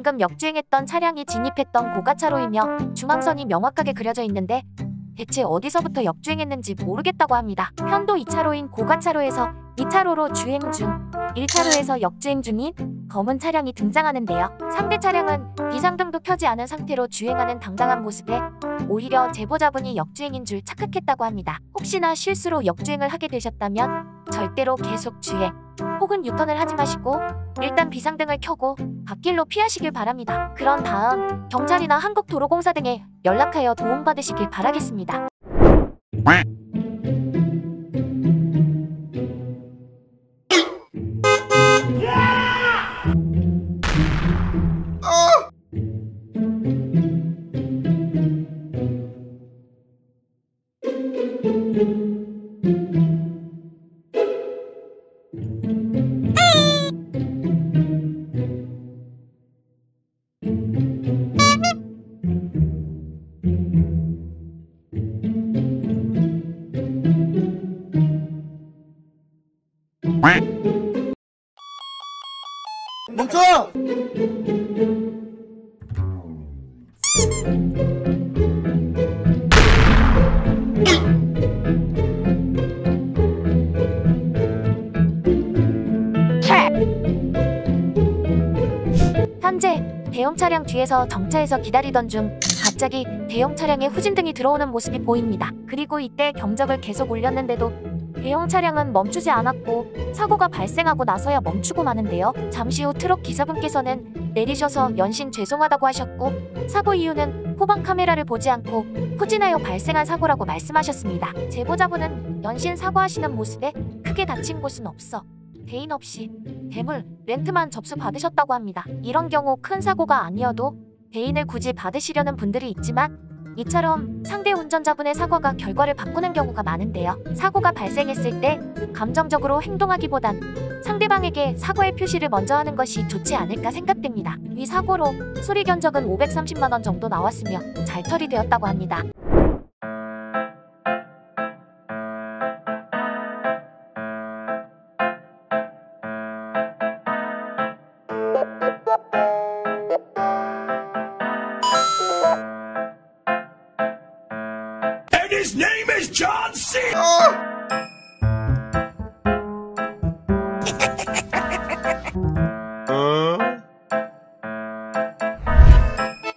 방금 역주행했던 차량이 진입했던 고가차로이며 중앙선이 명확하게 그려져 있는데 대체 어디서부터 역주행했는지 모르겠다고 합니다. 편도 2차로인 고가차로에서 2차로로 주행 중 1차로에서 역주행 중인 검은 차량이 등장하는데요. 상대 차량은 비상등도 켜지 않은 상태로 주행하는 당당한 모습에 오히려 제보자분이 역주행인 줄 착각했다고 합니다. 혹시나 실수로 역주행을 하게 되셨다면 절대로 계속 주행 혹은 유턴을 하지 마시고 일단 비상등을 켜고 갓길로 피하시길 바랍니다. 그런 다음 경찰이나 한국도로공사 등에 연락하여 도움받으시길 바라겠습니다. 멈춰! 현재 대형 차량 뒤에서 정차해서 기다리던 중 갑자기 대형 차량에 후진등이 들어오는 모습이 보입니다. 그리고 이때 경적을 계속 울렸는데도 대형 차량은 멈추지 않았고 사고가 발생하고 나서야 멈추고 마는데요. 잠시 후 트럭 기사분께서는 내리셔서 연신 죄송하다고 하셨고 사고 이유는 후방 카메라를 보지 않고 후진하여 발생한 사고라고 말씀하셨습니다. 제보자분은 연신 사과하시는 모습에 크게 다친 곳은 없어 대인 없이 대물, 렌트만 접수 받으셨다고 합니다. 이런 경우 큰 사고가 아니어도 대인을 굳이 받으시려는 분들이 있지만 이처럼 상대 운전자분의 사과가 결과를 바꾸는 경우가 많은데요. 사고가 발생했을 때 감정적으로 행동하기보단 상대방에게 사과의 표시를 먼저 하는 것이 좋지 않을까 생각됩니다. 이 사고로 수리 견적은 530만 원 정도 나왔으며 잘 처리되었다고 합니다. His name is John C.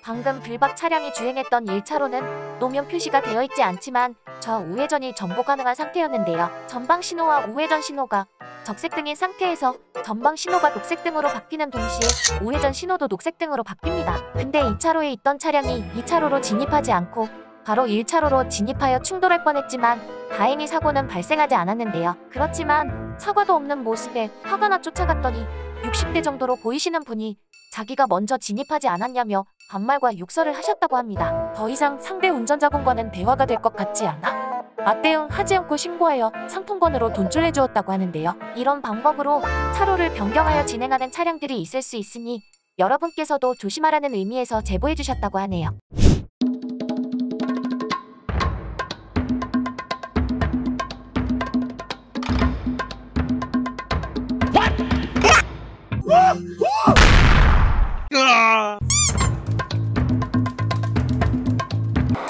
방금 불박 차량이 주행했던 1차로는 노면 표시가 되어 있지 않지만 좌우회전이 전보 가능한 상태였는데요. 전방 신호와 우회전 신호가 적색등인 상태에서 전방 신호가 녹색등으로 바뀌는 동시에 우회전 신호도 녹색등으로 바뀝니다. 근데 2차로에 있던 차량이 2차로로 진입하지 않고 바로 1차로로 진입하여 충돌할 뻔했지만 다행히 사고는 발생하지 않았는데요. 그렇지만 사과도 없는 모습에 화가 나 쫓아갔더니 60대 정도로 보이시는 분이 자기가 먼저 진입하지 않았냐며 반말과 욕설을 하셨다고 합니다. 더 이상 상대 운전자분과는 대화가 될 것 같지 않아? 맞대응 하지 않고 신고하여 상품권으로 돈줄 내주었다고 하는데요. 이런 방법으로 차로를 변경하여 진행하는 차량들이 있을 수 있으니 여러분께서도 조심하라는 의미에서 제보해 주셨다고 하네요.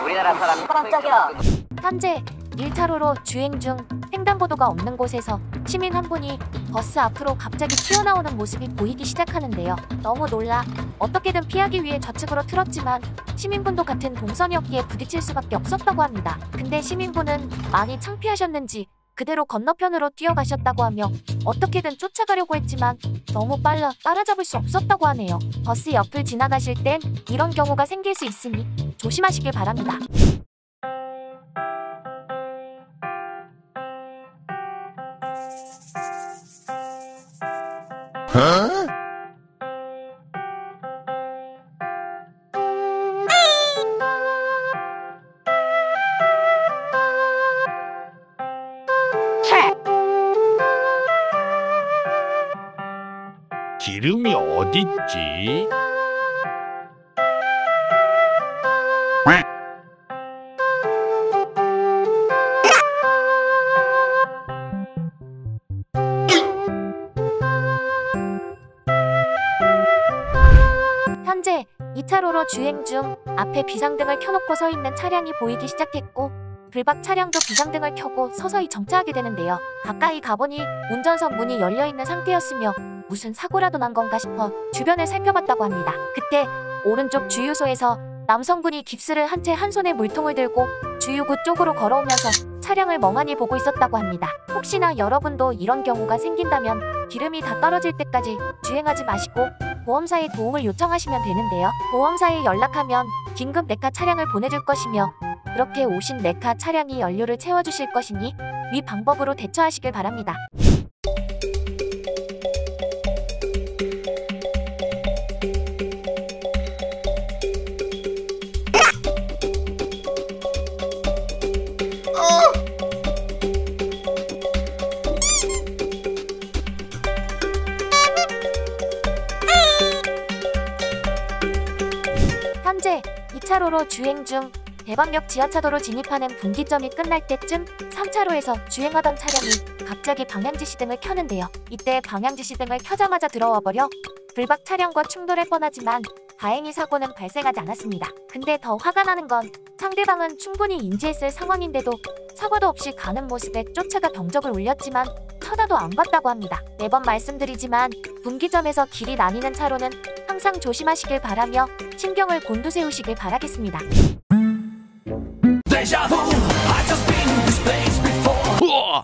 우리나라 사람 깜짝이야. 현재 1차로로 주행 중 횡단보도가 없는 곳에서 시민 한 분이 버스 앞으로 갑자기 튀어나오는 모습이 보이기 시작하는데요. 너무 놀라 어떻게든 피하기 위해 좌측으로 틀었지만 시민분도 같은 동선이었기에 부딪힐 수밖에 없었다고 합니다. 근데 시민분은 많이 창피하셨는지 그대로 건너편으로 뛰어가셨다고 하며 어떻게든 쫓아가려고 했지만 너무 빨라 따라잡을 수 없었다고 하네요. 버스 옆을 지나가실 땐 이런 경우가 생길 수 있으니 조심하시길 바랍니다. 기름이 어딨지? 주행 중 앞에 비상등을 켜놓고 서 있는 차량이 보이기 시작했고 불박 차량도 비상등을 켜고 서서히 정차하게 되는데요. 가까이 가보니 운전석 문이 열려있는 상태였으며 무슨 사고라도 난 건가 싶어 주변을 살펴봤다고 합니다. 그때 오른쪽 주유소에서 남성분이 깁스를 한 채 한 손에 물통을 들고 주유구 쪽으로 걸어오면서 차량을 멍하니 보고 있었다고 합니다. 혹시나 여러분도 이런 경우가 생긴다면 기름이 다 떨어질 때까지 주행하지 마시고 보험사에 도움을 요청하시면 되는데요. 보험사에 연락하면 긴급 네카 차량을 보내줄 것이며 그렇게 오신 네카 차량이 연료를 채워주실 것이니 위 방법으로 대처하시길 바랍니다. 현재 2차로로 주행 중 대방역 지하차도로 진입하는 분기점이 끝날 때쯤 3차로에서 주행하던 차량이 갑자기 방향지시등을 켜는데요. 이때 방향지시등을 켜자마자 들어와 버려 불박 차량과 충돌할 뻔하지만 다행히 사고는 발생하지 않았습니다. 근데 더 화가 나는 건 상대방은 충분히 인지했을 상황인데도 사과도 없이 가는 모습에 쫓아가 경적을 울렸지만 쳐다도 안 봤다고 합니다. 매번 말씀드리지만 분기점에서 길이 나뉘는 차로는 항상 조심하시길 바라며 신경을 곤두세우시길 바라겠습니다. Deja vu, I just been in this place before.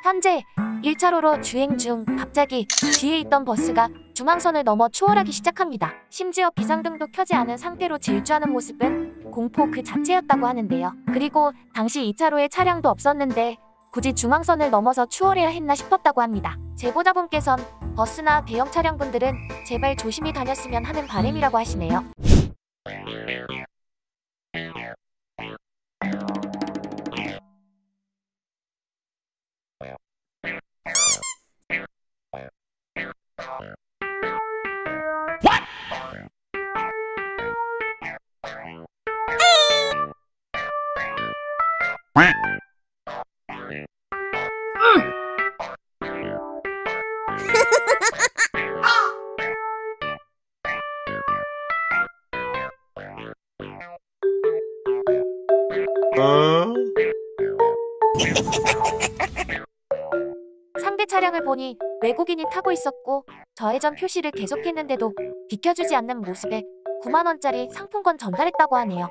현재 1차로로 주행 중 갑자기 뒤에 있던 버스가 중앙선을 넘어 추월하기 시작합니다. 심지어 비상등도 켜지 않은 상태로 질주하는 모습은 공포 그 자체였다고 하는데요. 그리고 당시 2차로에 차량도 없었는데 굳이 중앙선을 넘어서 추월해야 했나 싶었다고 합니다. 제보자분께선 버스나 대형 차량분들은 제발 조심히 다녔으면 하는 바람이라고 하시네요. 상대 차량을 보니 외국인이 타고 있었고 좌회전 표시를 계속했는데도 비켜주지 않는 모습에 9만원짜리 상품권 전달했다고 하네요.